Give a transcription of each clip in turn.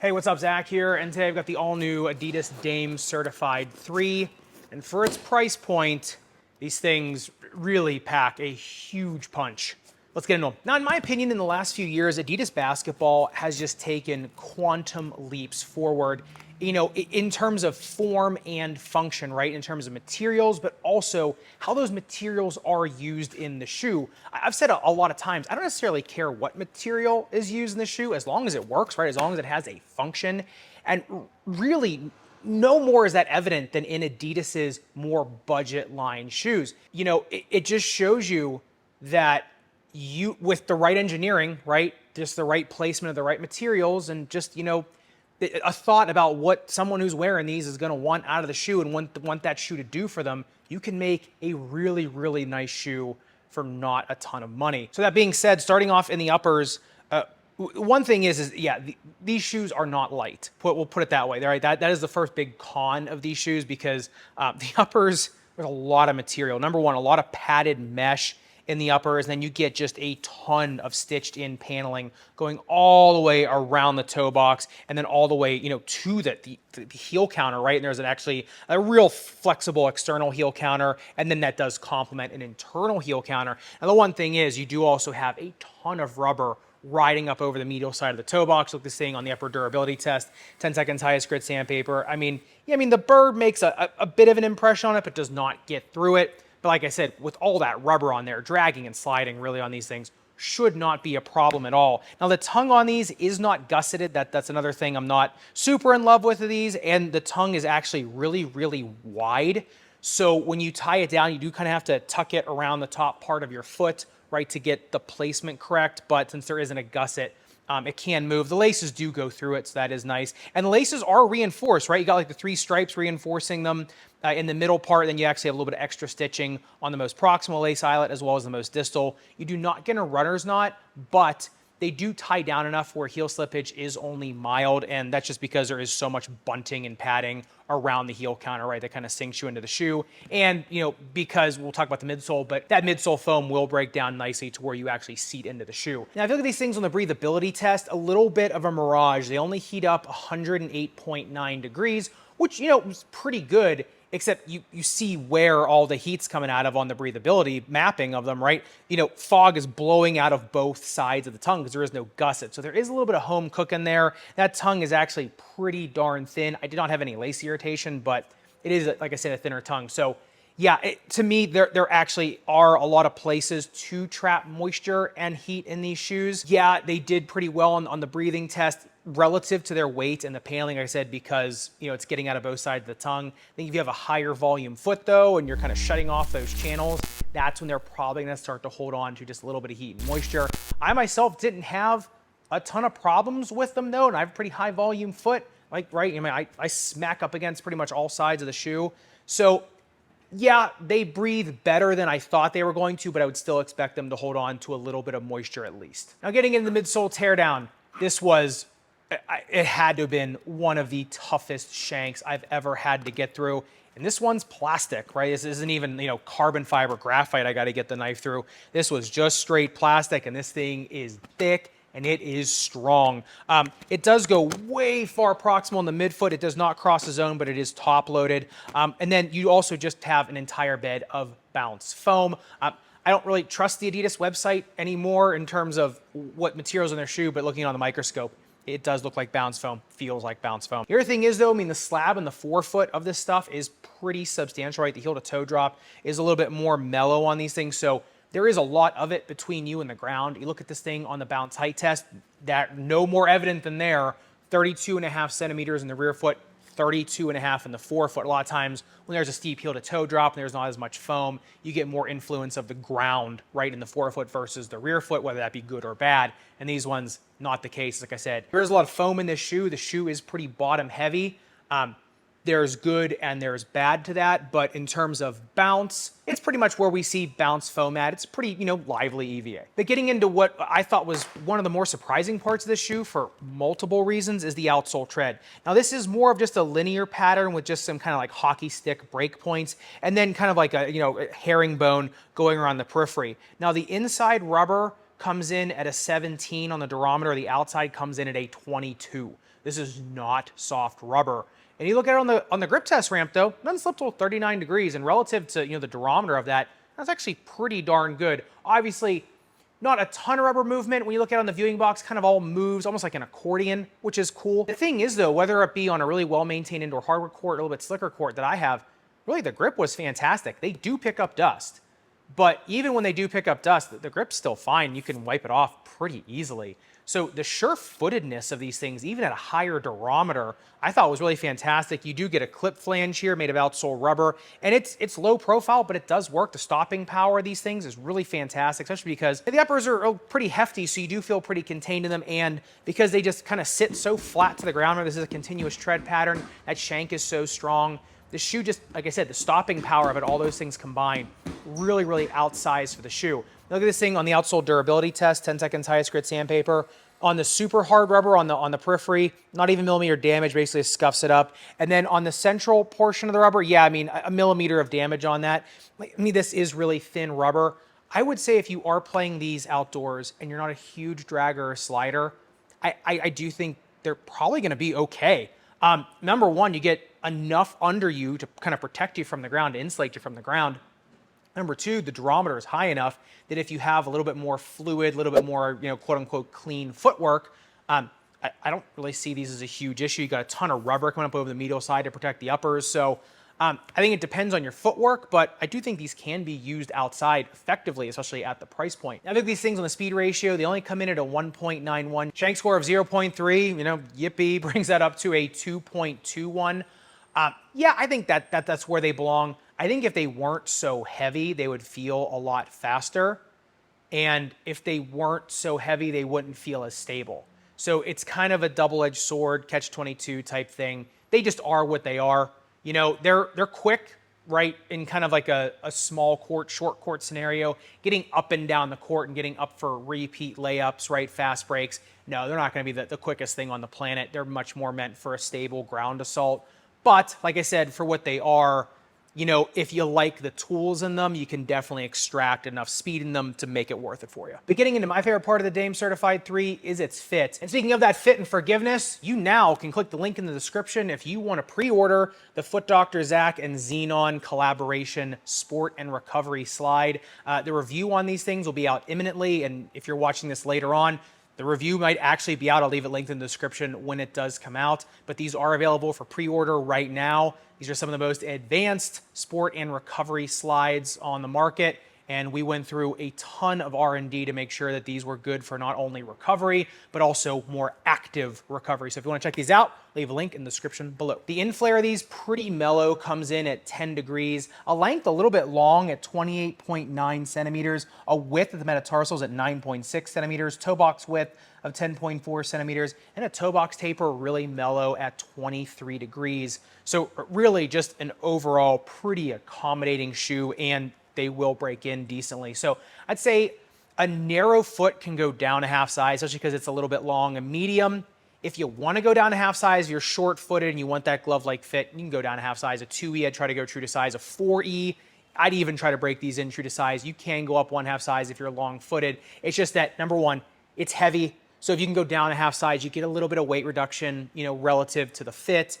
Hey, what's up, Zach here, and today I've got the all-new Adidas Dame Certified 3, and for its price point, these things really pack a huge punch. Let's get into them. Now, in my opinion, in the last few years, Adidas basketball has just taken quantum leaps forward, in terms of form and function, right? In terms of materials, but also how those materials are used in the shoe. I've said a lot of times, I don't necessarily care what material is used in the shoe, as long as it works, right? As long as it has a function. And really, no more is that evident than in Adidas's more budget line shoes. It just shows you that with the right engineering, right? Just the right placement of the right materials and just, a thought about what someone who's wearing these is going to want out of the shoe and want that shoe to do for them, you can make a really, really nice shoe for not a ton of money. So that being said, starting off in the uppers, one thing is these shoes are not light. We'll put it that way. Right? That is the first big con of these shoes because the uppers, there's a lot of material. Number one, a lot of padded mesh in the uppers, and then you get just a ton of stitched in paneling going all the way around the toe box and then all the way, to the heel counter, right? And there's actually a real flexible external heel counter, and then that does complement an internal heel counter. And the one thing is you do also have a ton of rubber riding up over the medial side of the toe box. Look, this thing on the upper durability test, 10 seconds highest grit sandpaper. The bird makes a bit of an impression on it, but does not get through it. But like I said, with all that rubber on there, dragging and sliding really on these things should not be a problem at all. Now, the tongue on these is not gusseted. That's another thing I'm not super in love with these. And the tongue is actually really, really wide. So when you tie it down, you do kind of have to tuck it around the top part of your foot, right, to get the placement correct. But since there isn't a gusset, it can move. The laces do go through it, so that is nice. And the laces are reinforced, right? You got like the 3 stripes reinforcing them in the middle part. Then you actually have a little bit of extra stitching on the most proximal lace eyelet as well as the most distal. You do not get a runner's knot, but they do tie down enough where heel slippage is only mild, and that's just because there is so much bunting and padding around the heel counter, right? That kind of sinks you into the shoe. And, because we'll talk about the midsole, but that midsole foam will break down nicely to where you actually seat into the shoe. Now, if you look at these things on the breathability test, a little bit of a mirage. They only heat up 108.9 degrees, which, is pretty good. Except you see where all the heat's coming out of on the breathability mapping of them, right? Fog is blowing out of both sides of the tongue because there is no gusset. So there is a little bit of home cooking there. That tongue is actually pretty darn thin. I did not have any lace irritation, but it is, like I said, a thinner tongue. So yeah, to me, there actually are a lot of places to trap moisture and heat in these shoes. Yeah, they did pretty well on the breathing test relative to their weight and the paneling, like I said, because it's getting out of both sides of the tongue. I think if you have a higher volume foot though, and you're kind of shutting off those channels, that's when they're probably gonna start to hold on to just a little bit of heat and moisture. I myself didn't have a ton of problems with them though, and I have a pretty high volume foot, I smack up against pretty much all sides of the shoe. So yeah, they breathe better than I thought they were going to, but I would still expect them to hold on to a little bit of moisture at least. Now, getting into the midsole teardown, it had to have been one of the toughest shanks I've ever had to get through. And this one's plastic, right? This isn't even, carbon fiber graphite I got to get the knife through. This was just straight plastic, and this thing is thick and it is strong. It does go way far proximal in the midfoot. It does not cross the zone, but it is top loaded. And then you also just have an entire bed of bounce foam. I don't really trust the Adidas website anymore in terms of what materials in their shoe, but looking on the microscope, it does look like bounce foam, feels like bounce foam. The other thing is though, the slab and the forefoot of this stuff is pretty substantial, right? The heel to toe drop is a little bit more mellow on these things. So there is a lot of it between you and the ground. You look at this thing on the bounce height test, that no more evident than there, 32.5 centimeters in the rear foot, 32.5 in the forefoot. A lot of times when there's a steep heel to toe drop and there's not as much foam, you get more influence of the ground right in the forefoot versus the rear foot, whether that be good or bad. And these ones, not the case. Like I said, there's a lot of foam in this shoe. The shoe is pretty bottom heavy. There's good and there's bad to that, but in terms of bounce, it's pretty much where we see bounce foam at. It's pretty, lively EVA. But getting into what I thought was one of the more surprising parts of this shoe for multiple reasons is the outsole tread. Now this is more of just a linear pattern with just some kind of like hockey stick break points, and then kind of like a herringbone going around the periphery. Now the inside rubber comes in at a 17 on the durometer, the outside comes in at a 22. This is not soft rubber. And you look at it on the grip test ramp though, none slipped till 39 degrees, and relative to the durometer of that, that's actually pretty darn good. Obviously, not a ton of rubber movement. When you look at it on the viewing box, kind of all moves almost like an accordion, which is cool. The thing is though, whether it be on a really well-maintained indoor hardwood court or a little bit slicker court that I have, really the grip was fantastic. They do pick up dust, but even when they do pick up dust, the grip's still fine. You can wipe it off pretty easily. So the sure-footedness of these things, even at a higher durometer, I thought was really fantastic. You do get a clip flange here made of outsole rubber, and it's low profile, but it does work. The stopping power of these things is really fantastic, especially because the uppers are pretty hefty, so you do feel pretty contained in them, and because they just kind of sit so flat to the ground, or this is a continuous tread pattern, that shank is so strong. The shoe just, like I said, the stopping power of it, all those things combined, really, really outsized for the shoe. Look at this thing on the outsole durability test, 10 seconds highest grit sandpaper. On the super hard rubber on the periphery, not even millimeter damage, basically scuffs it up. And then on the central portion of the rubber, yeah, I mean, a millimeter of damage on that. I mean, this is really thin rubber. I would say if you are playing these outdoors and you're not a huge dragger or slider, I do think they're probably gonna be okay. Number one, you get enough under you to kind of protect you from the ground, to insulate you from the ground. Number two, the durometer is high enough that if you have a little bit more fluid, a little bit more, quote unquote, clean footwork, I don't really see these as a huge issue. You got a ton of rubber coming up over the medial side to protect the uppers. So I think it depends on your footwork, but I do think these can be used outside effectively, especially at the price point. Now, I think these things on the speed ratio, they only come in at a 1.91. Shank score of 0.3, yippee, brings that up to a 2.21. Yeah, I think that's where they belong. I think if they weren't so heavy, they would feel a lot faster. And if they weren't so heavy, they wouldn't feel as stable. So it's kind of a double-edged sword, catch-22 type thing. They just are what they are. They're quick, right, in kind of like a small court, short court scenario, getting up and down the court and getting up for repeat layups, right, fast breaks. No, they're not going to be the quickest thing on the planet. They're much more meant for a stable ground assault. But like I said, for what they are, if you like the tools in them, you can definitely extract enough speed in them to make it worth it for you. But getting into my favorite part of the Dame Certified 3 is its fit. And speaking of that fit and forgiveness, you now can click the link in the description if you want to pre-order the Foot Dr. Zach and Xenon collaboration sport and recovery slide. The review on these things will be out imminently, and if you're watching this later on, the review might actually be out. I'll leave it linked in the description when it does come out, but these are available for pre-order right now. These are some of the most advanced sport and recovery slides on the market, and we went through a ton of R&D to make sure that these were good for not only recovery, but also more active recovery. So if you want to check these out, leave a link in the description below. The inflare of these, pretty mellow, comes in at 10 degrees, a length a little bit long at 28.9 centimeters, a width of the metatarsals at 9.6 centimeters, toe box width of 10.4 centimeters, and a toe box taper really mellow at 23 degrees. So really just an overall pretty accommodating shoe, and they will break in decently. So I'd say a narrow foot can go down a half size, especially because it's a little bit long. A medium, if you want to go down a half size, you're short-footed and you want that glove-like fit, you can go down a half size. A 2E, I'd try to go true to size. A 4E, I'd even try to break these in true to size. You can go up one half size if you're long-footed. It's just that, number one, it's heavy. So if you can go down a half size, you get a little bit of weight reduction, relative to the fit.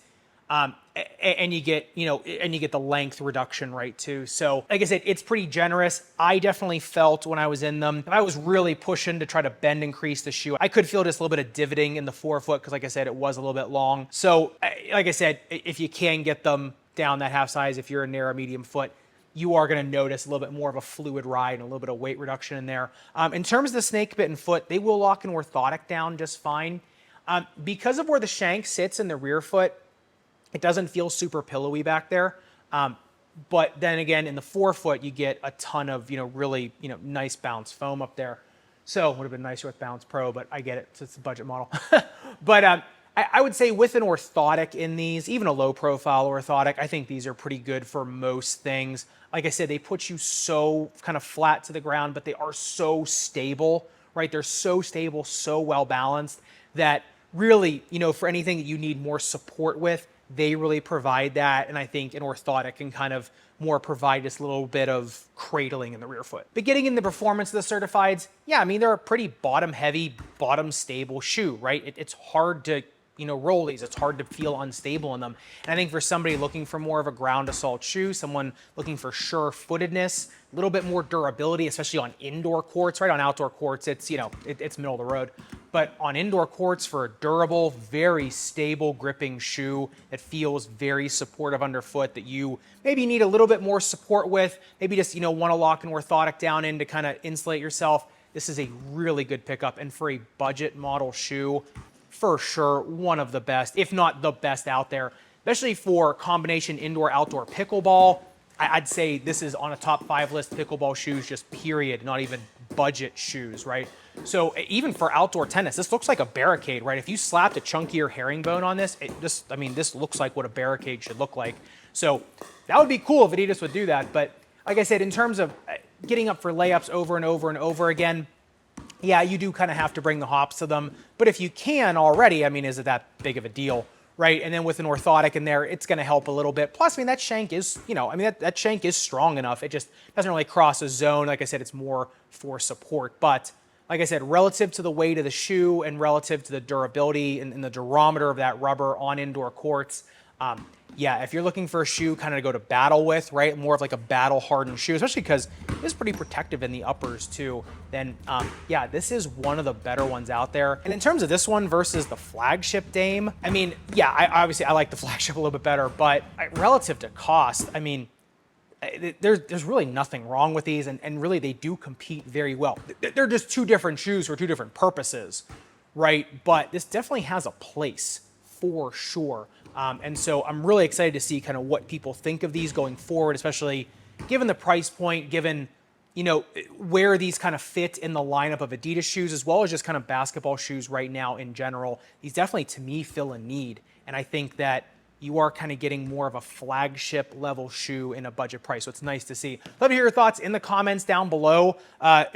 And you get, the length reduction, right, too. So like I said, it's pretty generous. I definitely felt when I was in them, if I was really pushing to try to bend and crease the shoe, I could feel just a little bit of divoting in the forefoot because, like I said, it was a little bit long. So like I said, if you can get them down that half size, if you're a narrow medium foot, you are going to notice a little bit more of a fluid ride and a little bit of weight reduction in there. In terms of the snake bitten foot, they will lock an orthotic down just fine. Because of where the shank sits in the rear foot, it doesn't feel super pillowy back there. But then again, in the forefoot, you get a ton of, really, nice bounce foam up there. So it would have been nicer with Bounce Pro, but I get it. It's a budget model. But I would say with an orthotic in these, even a low profile orthotic, I think these are pretty good for most things. Like I said, they put you so kind of flat to the ground, but they are so stable, right? They're so stable, so well balanced that really, for anything that you need more support with, they really provide that, and I think an orthotic can kind of more provide this little bit of cradling in the rear foot. But getting in the performance of the certifieds, yeah, I mean, they're a pretty bottom-heavy, bottom-stable shoe, right? It's hard to, rollies. It's hard to feel unstable in them. And I think for somebody looking for more of a ground assault shoe, someone looking for sure-footedness, a little bit more durability, especially on indoor courts, right? On outdoor courts, it's, it's middle of the road. But on indoor courts, for a durable, very stable gripping shoe that feels very supportive underfoot, that you maybe need a little bit more support with, maybe just, want to lock an orthotic down in to kind of insulate yourself, this is a really good pickup. And for a budget model shoe, for sure, one of the best, if not the best out there, especially for combination indoor-outdoor pickleball. I'd say this is on a top 5 list, pickleball shoes, just period, not even budget shoes, right? So even for outdoor tennis, this looks like a barricade, right? If you slapped a chunkier herringbone on this, this looks like what a barricade should look like. So that would be cool if Adidas would do that. But like I said, in terms of getting up for layups over and over and over again, yeah, you do kind of have to bring the hops to them. But if you can already, is it that big of a deal? Right, and then with an orthotic in there, it's going to help a little bit. Plus, that shank is, that shank is strong enough. It just doesn't really cross a zone. Like I said, it's more for support. But like I said, relative to the weight of the shoe and relative to the durability and the durometer of that rubber on indoor courts, yeah, if you're looking for a shoe kind of to go to battle with, right, more of like a battle-hardened shoe, especially because it's pretty protective in the uppers too, then yeah, this is one of the better ones out there. And in terms of this one versus the flagship Dame, yeah, I like the flagship a little bit better, but relative to cost, there's really nothing wrong with these, and really they do compete very well. They're just two different shoes for two different purposes, right? But this definitely has a place for sure. And so I'm really excited to see kind of what people think of these going forward, especially given the price point, given, where these kind of fit in the lineup of Adidas shoes, as well as just kind of basketball shoes right now in general. These definitely, to me, fill a need. And I think that you are kind of getting more of a flagship level shoe in a budget price. So it's nice to see. Love to hear your thoughts in the comments down below. Are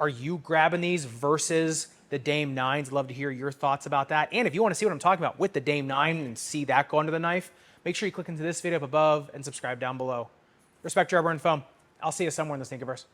you grabbing these versus the Dame 9s? Love to hear your thoughts about that. And if you want to see what I'm talking about with the Dame 9 and see that go under the knife, make sure you click into this video up above and subscribe down below. Respect your rubber and foam. I'll see you somewhere in the sneakerverse.